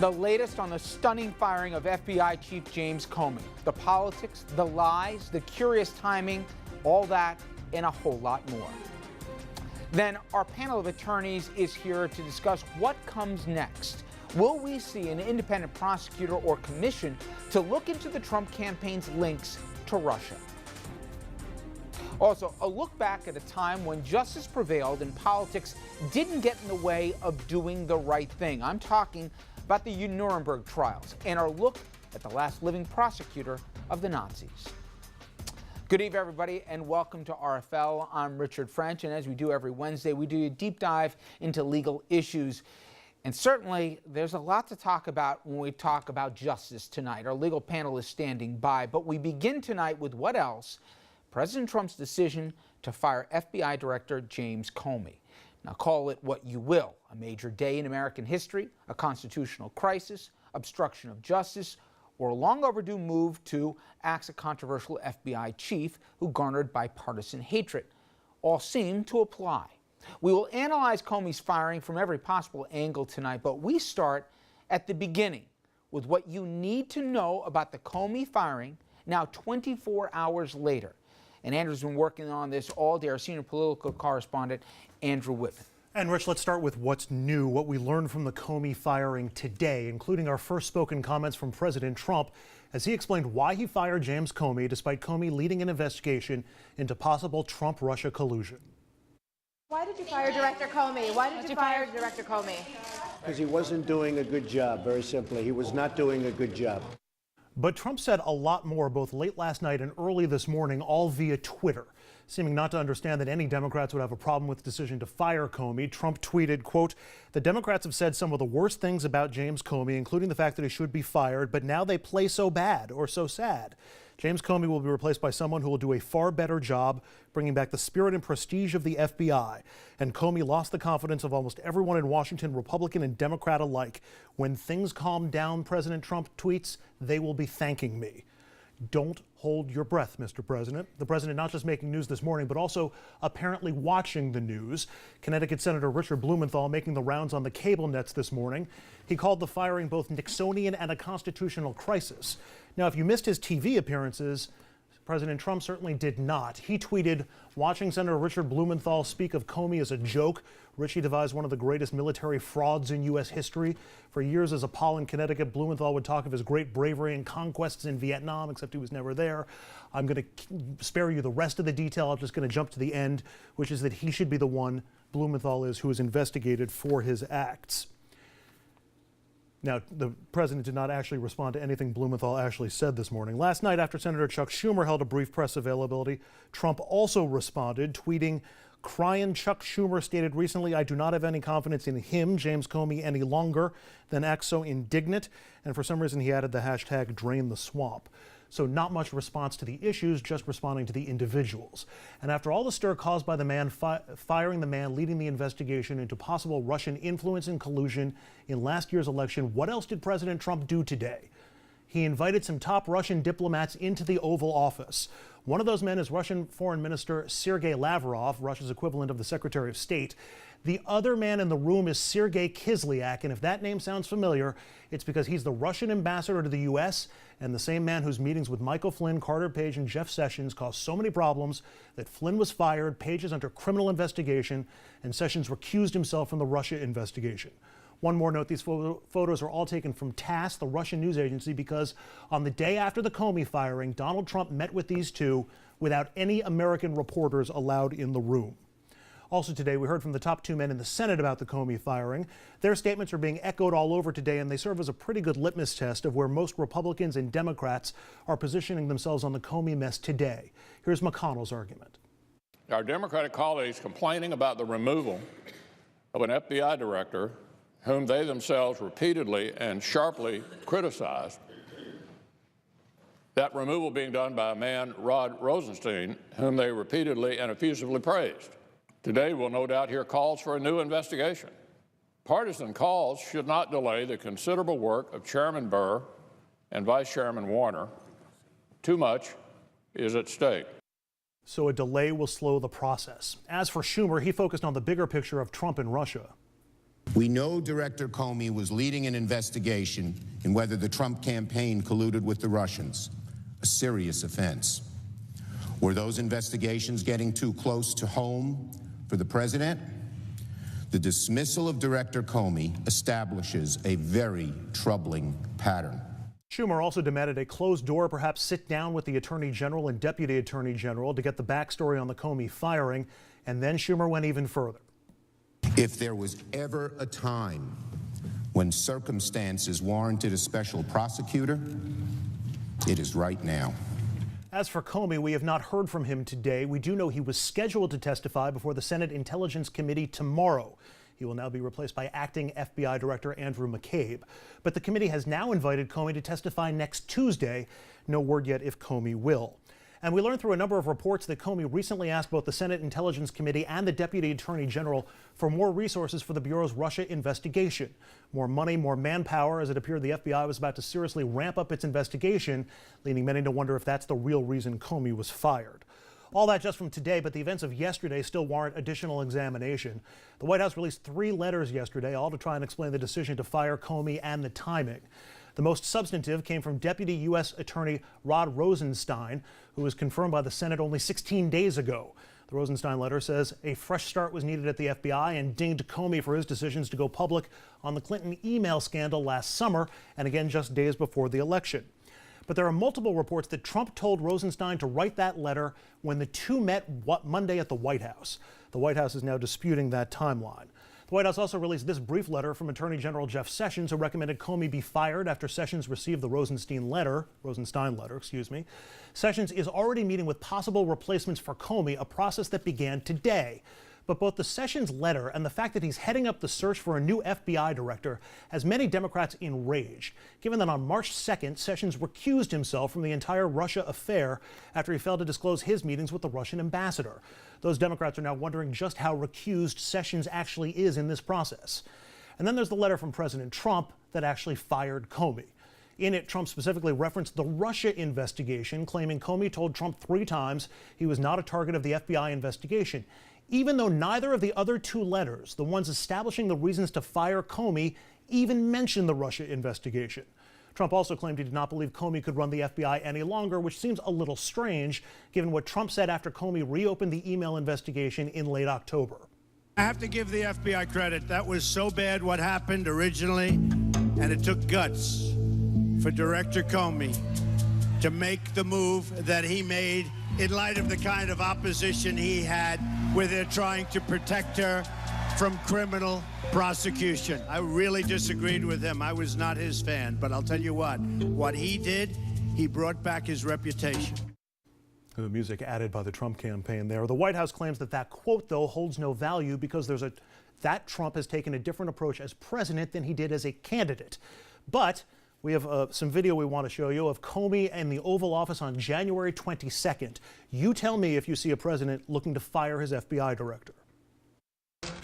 The latest on the stunning firing of FBI Chief James Comey. The politics, the lies, the curious timing, all that and a whole lot more. Then our panel of attorneys is here to discuss what comes next. Will we see an independent prosecutor or commission to look into the Trump campaign's links to Russia? Also, a look back at a time when justice prevailed and politics didn't get in the way of doing the right thing. I'm talking about the Nuremberg trials and our look at the last living prosecutor of the Nazis. Good evening, everybody, and welcome to RFL. I'm Richard French, and as we do every Wednesday, we do a deep dive into legal issues. And certainly, there's a lot to talk about when we talk about justice tonight. Our legal panel is standing by, but we begin tonight with what else? President Trump's decision to fire FBI Director James Comey. Now, call it what you will, a major day in American history, a constitutional crisis, obstruction of justice, or a long overdue move to axe a controversial FBI chief who garnered bipartisan hatred. All seem to apply. We will analyze Comey's firing from every possible angle tonight, but we start at the beginning with what you need to know about the Comey firing now 24 hours later. And Andrew's been working on this all day, our senior political correspondent, Andrew Whitman. And Rich, let's start with what's new, what we learned from the Comey firing today, including our first spoken comments from President Trump as he explained why he fired James Comey, despite Comey leading an investigation into possible Trump-Russia collusion. Why did you fire Director Comey? Why did you fire Director Comey? Because he wasn't doing a good job, very simply. He was not doing a good job. But Trump said a lot more both late last night and early this morning, all via Twitter. Seeming not to understand that any Democrats would have a problem with the decision to fire Comey, Trump tweeted, quote, "The Democrats have said some of the worst things about James Comey, including the fact that he should be fired, but now they play so bad or so sad. James Comey will be replaced by someone who will do a far better job bringing back the spirit and prestige of the FBI. And Comey lost the confidence of almost everyone in Washington, Republican and Democrat alike. When things calm down," President Trump tweets, "they will be thanking me." Don't hold your breath, Mr. President. The president not just making news this morning, but also apparently watching the news. Connecticut Senator Richard Blumenthal making the rounds on the cable nets this morning. He called the firing both Nixonian and a constitutional crisis. Now, if you missed his TV appearances, President Trump certainly did not. He tweeted, "Watching Senator Richard Blumenthal speak of Comey as a joke. Richie devised one of the greatest military frauds in U.S. history. For years as a Paul in Connecticut, Blumenthal would talk of his great bravery and conquests in Vietnam, except he was never there. I'm going to spare you the rest of the detail. I'm just going to jump to the end, which is that he should be the one, Blumenthal is, who is investigated for his acts." Now, the president did not actually respond to anything Blumenthal actually said this morning. Last night, after Senator Chuck Schumer held a brief press availability, Trump also responded, tweeting, "Crying Chuck Schumer stated recently, I do not have any confidence in him, James Comey, any longer, then act so indignant." And for some reason, he added the hashtag drain the swamp. So not much response to the issues, just responding to the individuals. And after all the stir caused by the man firing the man leading the investigation into possible Russian influence and collusion in last year's election, what else did President Trump do today? He invited some top Russian diplomats into the Oval Office. One of those men is Russian Foreign Minister Sergei Lavrov, Russia's equivalent of the Secretary of State. The other man in the room is Sergei Kislyak, and if that name sounds familiar, it's because he's the Russian ambassador to the U.S. and the same man whose meetings with Michael Flynn, Carter Page, and Jeff Sessions caused so many problems that Flynn was fired, Page is under criminal investigation, and Sessions recused himself from the Russia investigation. One more note, these photos are all taken from TASS, the Russian news agency, because on the day after the Comey firing, Donald Trump met with these two without any American reporters allowed in the room. Also today, we heard from the top two men in the Senate about the Comey firing. Their statements are being echoed all over today, and they serve as a pretty good litmus test of where most Republicans and Democrats are positioning themselves on the Comey mess today. Here's McConnell's argument. Our Democratic colleagues complaining about the removal of an FBI director whom they themselves repeatedly and sharply criticized. That removal being done by a man, Rod Rosenstein, whom they repeatedly and effusively praised. Today we'll no doubt hear calls for a new investigation. Partisan calls should not delay the considerable work of Chairman Burr and Vice Chairman Warner. Too much is at stake. So a delay will slow the process. As for Schumer, he focused on the bigger picture of Trump and Russia. We know Director Comey was leading an investigation in whether the Trump campaign colluded with the Russians, a serious offense. Were those investigations getting too close to home for the president? The dismissal of Director Comey establishes a very troubling pattern. Schumer also demanded a closed door, perhaps sit down with the Attorney General and Deputy Attorney General to get the backstory on the Comey firing, and then Schumer went even further. If there was ever a time when circumstances warranted a special prosecutor, it is right now. As for Comey, we have not heard from him today. We do know he was scheduled to testify before the Senate Intelligence Committee tomorrow. He will now be replaced by acting FBI Director Andrew McCabe. But the committee has now invited Comey to testify next Tuesday. No word yet if Comey will. And we learned through a number of reports that Comey recently asked both the Senate Intelligence Committee and the Deputy Attorney General for more resources for the Bureau's Russia investigation. More money, more manpower, as it appeared the FBI was about to seriously ramp up its investigation, leading many to wonder if that's the real reason Comey was fired. All that just from today, but the events of yesterday still warrant additional examination. The White House released 3 letters yesterday, all to try and explain the decision to fire Comey and the timing. The most substantive came from Deputy U.S. Attorney Rod Rosenstein, who was confirmed by the Senate only 16 days ago. The Rosenstein letter says a fresh start was needed at the FBI and dinged Comey for his decisions to go public on the Clinton email scandal last summer and again just days before the election. But there are multiple reports that Trump told Rosenstein to write that letter when the two met Monday at the White House. The White House is now disputing that timeline. The White House also released this brief letter from Attorney General Jeff Sessions, who recommended Comey be fired after Sessions received the Rosenstein letter. Sessions is already meeting with possible replacements for Comey, a process that began today. But both the Sessions letter and the fact that he's heading up the search for a new FBI director has many Democrats enraged, given that on March 2nd, Sessions recused himself from the entire Russia affair after he failed to disclose his meetings with the Russian ambassador. Those Democrats are now wondering just how recused Sessions actually is in this process. And then there's the letter from President Trump that actually fired Comey. In it, Trump specifically referenced the Russia investigation, claiming Comey told Trump 3 times he was not a target of the FBI investigation, even though neither of the other 2 letters, the ones establishing the reasons to fire Comey, even mention the Russia investigation. Trump also claimed he did not believe Comey could run the FBI any longer, which seems a little strange, given what Trump said after Comey reopened the email investigation in late October. I have to give the FBI credit. That was so bad what happened originally, and it took guts for Director Comey to make the move that he made in light of the kind of opposition he had, where they're trying to protect her from criminal prosecution. I really disagreed with him. I was not his fan, but I'll tell you what he did, he brought back his reputation. The music added by the Trump campaign there. The White House claims that quote, though, holds no value because that Trump has taken a different approach as president than he did as a candidate. But we have some video we want to show you of Comey in the Oval Office on January 22nd. You tell me if you see a president looking to fire his FBI director.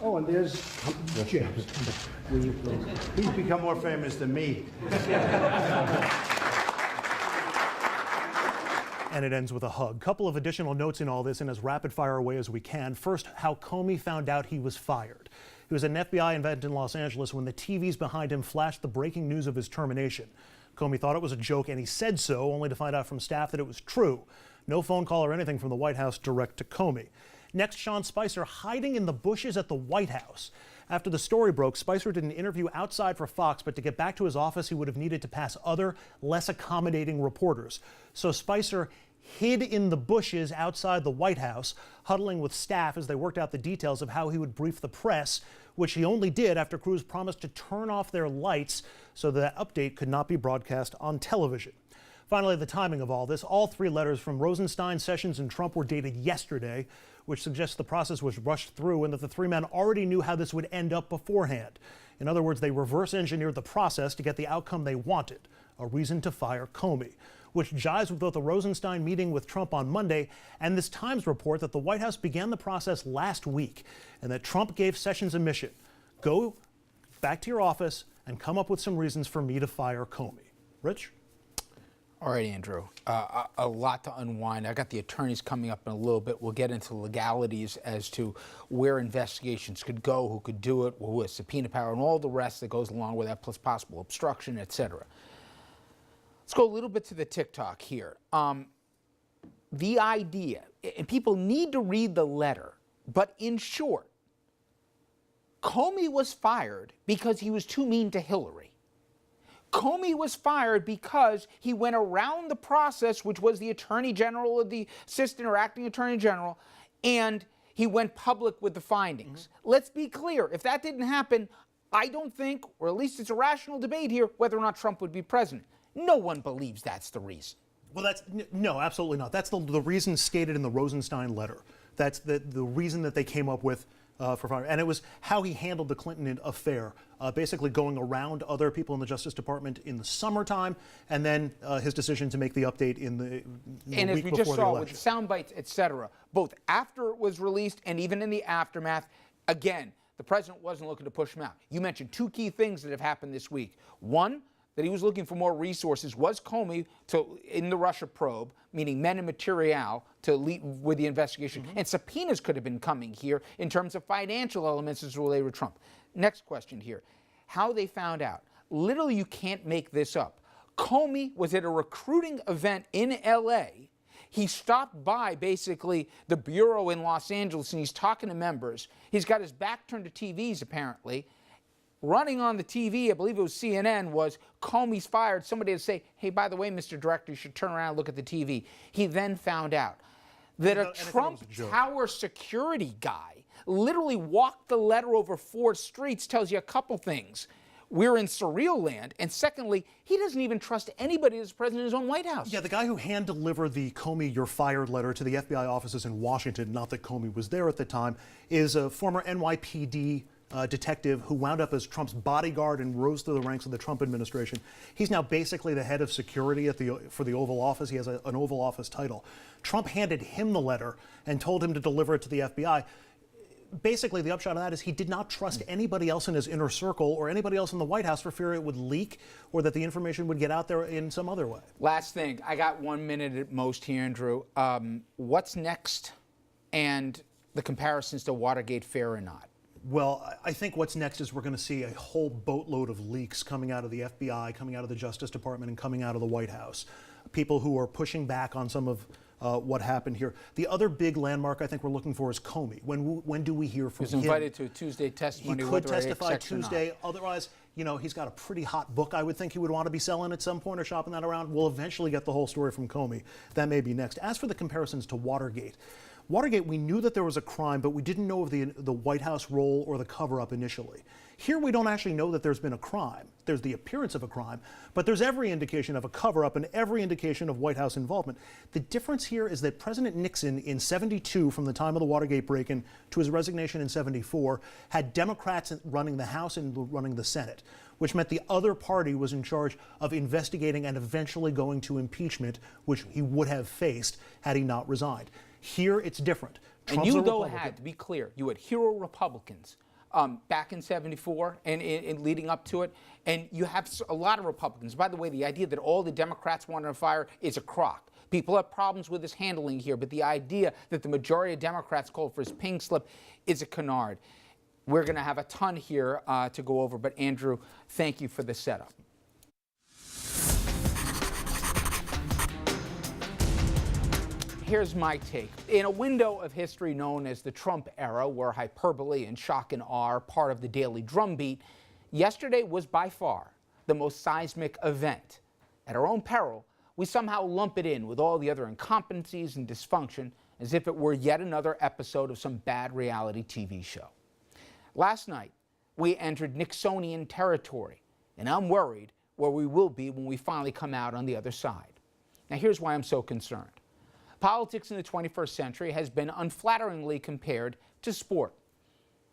Oh, and there's Jim. Will you please? He's become more famous than me. And it ends with a hug. Couple of additional notes in all this, and as rapid fire away as we can. First, how Comey found out he was fired. He was at an FBI event in Los Angeles when the TVs behind him flashed the breaking news of his termination. Comey thought it was a joke, and he said so, only to find out from staff that it was true. No phone call or anything from the White House direct to Comey. Next, Sean Spicer hiding in the bushes at the White House. After the story broke, Spicer did an interview outside for Fox, but to get back to his office, he would have needed to pass other, less accommodating reporters. So Spicer hid in the bushes outside the White House, huddling with staff as they worked out the details of how he would brief the press, which he only did after crews promised to turn off their lights so that update could not be broadcast on television. Finally, the timing of all this. All 3 letters from Rosenstein, Sessions, and Trump were dated yesterday, which suggests the process was rushed through and that the 3 men already knew how this would end up beforehand. In other words, they reverse engineered the process to get the outcome they wanted, a reason to fire Comey, which jives with both the Rosenstein meeting with Trump on Monday and this Times report that the White House began the process last week and that Trump gave Sessions a mission. Go back to your office and come up with some reasons for me to fire Comey. Rich? All right, Andrew, a lot to unwind. I got the attorneys coming up in a little bit. We'll get into legalities as to where investigations could go, who could do it, who has subpoena power, and all the rest that goes along with that, plus possible obstruction, etc. Let's go a little bit to the TikTok here. The idea, and people need to read the letter, but in short, Comey was fired because he was too mean to Hillary. Comey was fired because he went around the process, which was the attorney general or the assistant or acting attorney general, and he went public with the findings. Let's be clear. If that didn't happen, I don't think, or at least it's a rational debate here, whether or not Trump would be president. No one believes that's the reason. Well, no, absolutely not. That's the reason stated in the Rosenstein letter. That's the reason that they came up with for fire. And it was how he handled the Clinton affair, basically going around other people in the Justice Department in the summertime, and then his decision to make the update in the and week as we before just the saw election. with the sound bites, et cetera, both after it was released and even in the aftermath, again, the president wasn't looking to push him out. You mentioned two key things that have happened this week. One, that he was looking for more resources was Comey in the Russia probe, meaning men and material to lead with the investigation. And subpoenas could have been coming here in terms of financial elements as related to Trump. Next question here. How they found out. Literally, you can't make this up. Comey was at a recruiting event in L.A. He stopped by, basically, the bureau in Los Angeles, and he's talking to members. He's got his back turned to TVs, apparently. Running on the TV, I believe it was CNN, was Comey's fired. Somebody would say, hey, by the way, Mr. Director, you should turn around and look at the TV. He then found out that a Trump Tower security guy literally walked the letter over 4 streets, tells you a couple things. We're in surreal land. And secondly, he doesn't even trust anybody as president of his own White House. Yeah, the guy who hand-delivered the Comey, you're fired letter to the FBI offices in Washington, not that Comey was there at the time, is a former NYPD detective who wound up as Trump's bodyguard and rose through the ranks of the Trump administration. He's now basically the head of security for the Oval Office. He has an Oval Office title. Trump handed him the letter and told him to deliver it to the FBI. Basically, the upshot of that is he did not trust anybody else in his inner circle or anybody else in the White House for fear it would leak or that the information would get out there in some other way. Last thing, I got 1 minute at most here, Andrew. What's next, and the comparisons to Watergate, fair or not? Well, I think what's next is we're going to see a whole boatload of leaks coming out of the FBI, coming out of the Justice Department, and coming out of the White House. People who are pushing back on some of what happened here. The other big landmark I think we're looking for is Comey. When do we hear from him? He was invited to a Tuesday testimony. He could testify Tuesday. Otherwise, you know, he's got a pretty hot book I would think he would want to be selling at some point or shopping that around. We'll eventually get the whole story from Comey. That may be next. As for the comparisons to Watergate, we knew that there was a crime, but we didn't know of the White House role or the cover-up initially. Here we don't actually know that there's been a crime. There's the appearance of a crime, but there's every indication of a cover-up and every indication of White House involvement. The difference here is that President Nixon in '72, from the time of the Watergate break-in to his resignation in '74, had Democrats running the House and running the Senate, which meant the other party was in charge of investigating and eventually going to impeachment, which he would have faced had he not resigned. Here, it's different. And you, though, had, to be clear, you had hero Republicans back in '74 and leading up to it, and you have a lot of Republicans. By the way, the idea that all the Democrats wanted to fire is a crock. People have problems with his handling here, but the idea that the majority of Democrats called for his pink slip is a canard. We're going to have a ton here to go over, but Andrew, thank you for the setup. Here's my take. In a window of history known as the Trump era, where hyperbole and shock and awe are part of the daily drumbeat, yesterday was by far the most seismic event. At our own peril, we somehow lump it in with all the other incompetencies and dysfunction as if it were yet another episode of some bad reality TV show. Last night, we entered Nixonian territory, and I'm worried where we will be when we finally come out on the other side. Now, here's why I'm so concerned. Politics in the 21st century has been unflatteringly compared to sport.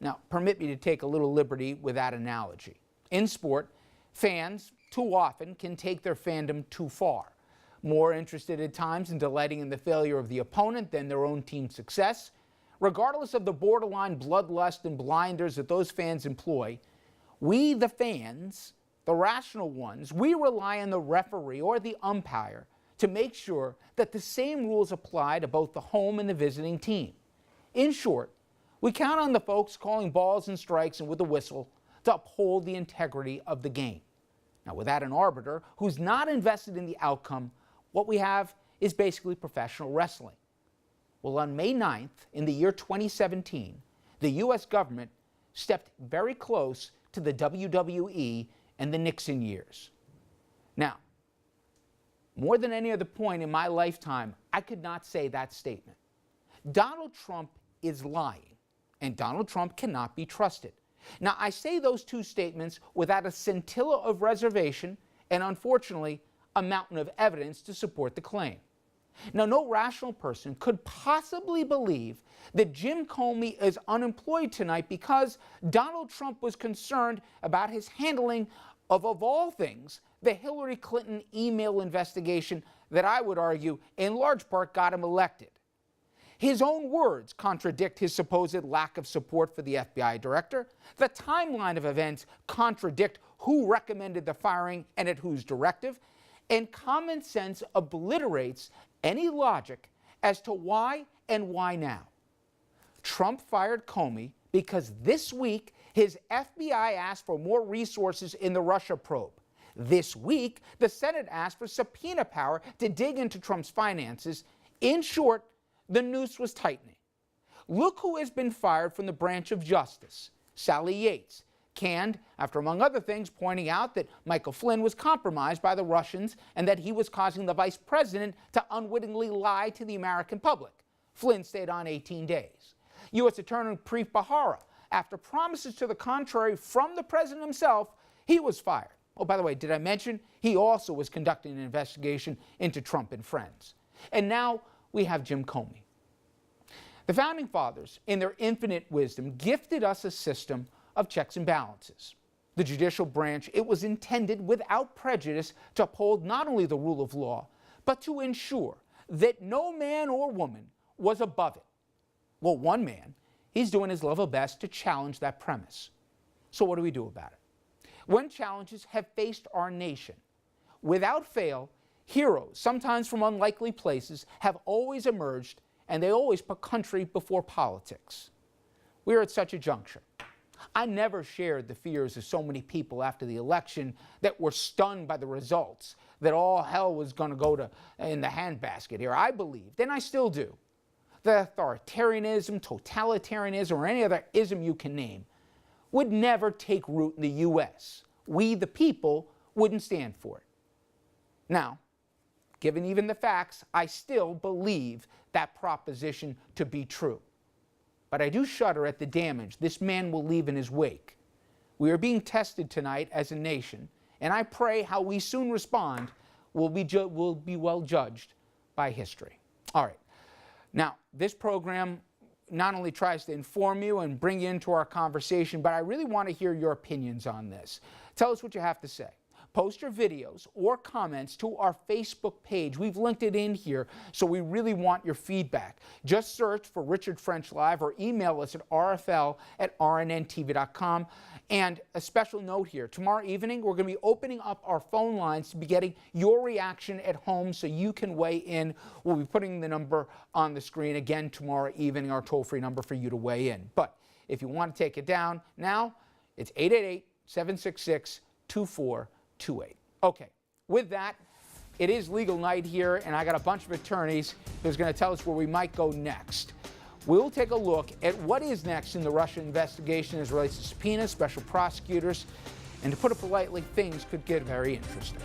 Now, permit me to take a little liberty with that analogy. In sport, fans too often can take their fandom too far, more interested at times in delighting in the failure of the opponent than their own team's success. Regardless of the borderline bloodlust and blinders that those fans employ, we, the fans, the rational ones, we rely on the referee or the umpire to make sure that the same rules apply to both the home and the visiting team. In short, we count on the folks calling balls and strikes and with a whistle to uphold the integrity of the game. Now, without an arbiter who's not invested in the outcome, what we have is basically professional wrestling. Well, on May 9th, in the year 2017, the U.S. government stepped very close to the WWE and the Nixon years. Now, more than any other point in my lifetime, I could not say that statement. Donald Trump is lying, and Donald Trump cannot be trusted. Now, I say those two statements without a scintilla of reservation and, unfortunately, a mountain of evidence to support the claim. Now, no rational person could possibly believe that Jim Comey is unemployed tonight because Donald Trump was concerned about his handling of all things, the Hillary Clinton email investigation that I would argue in large part got him elected. His own words contradict his supposed lack of support for the FBI director. The timeline of events contradict who recommended the firing and at whose directive. And common sense obliterates any logic as to why and why now. Trump fired Comey because this week his FBI asked for more resources in the Russia probe. This week, the Senate asked for subpoena power to dig into Trump's finances. In short, the noose was tightening. Look who has been fired from the branch of justice. Sally Yates, canned after, among other things, pointing out that Michael Flynn was compromised by the Russians and that he was causing the vice president to unwittingly lie to the American public. Flynn stayed on 18 days. U.S. Attorney Preet Bharara, after promises to the contrary from the president himself, he was fired. Oh, by the way, did I mention he also was conducting an investigation into Trump and friends? And now we have Jim Comey. The Founding Fathers, in their infinite wisdom, gifted us a system of checks and balances. The judicial branch, it was intended without prejudice to uphold not only the rule of law, but to ensure that no man or woman was above it. Well, one man, he's doing his level best to challenge that premise. So what do we do about it? When challenges have faced our nation, without fail, heroes, sometimes from unlikely places, have always emerged, and they always put country before politics. We are at such a juncture. I never shared the fears of so many people after the election that were stunned by the results, that all hell was going to go in the handbasket here. I believed, and I still do, that authoritarianism, totalitarianism, or any other ism you can name would never take root in the U.S. We, the people, wouldn't stand for it. Now, given even the facts, I still believe that proposition to be true. But I do shudder at the damage this man will leave in his wake. We are being tested tonight as a nation, and I pray how we soon respond will be well judged by history. All right. Now, this program not only tries to inform you and bring you into our conversation, but I really want to hear your opinions on this. Tell us what you have to say. Post your videos or comments to our Facebook page. We've linked it in here, so we really want your feedback. Just search for Richard French Live or email us at rfl@rnntv.com. And a special note here, tomorrow evening we're going to be opening up our phone lines to be getting your reaction at home so you can weigh in. We'll be putting the number on the screen again tomorrow evening, our toll-free number for you to weigh in. But if you want to take it down now, it's 888-766-2428. Okay, with that, it is legal night here, and I got a bunch of attorneys who's going to tell us where we might go next. We'll take a look at what is next in the Russia investigation as it relates to subpoenas, special prosecutors, and to put it politely, things could get very interesting.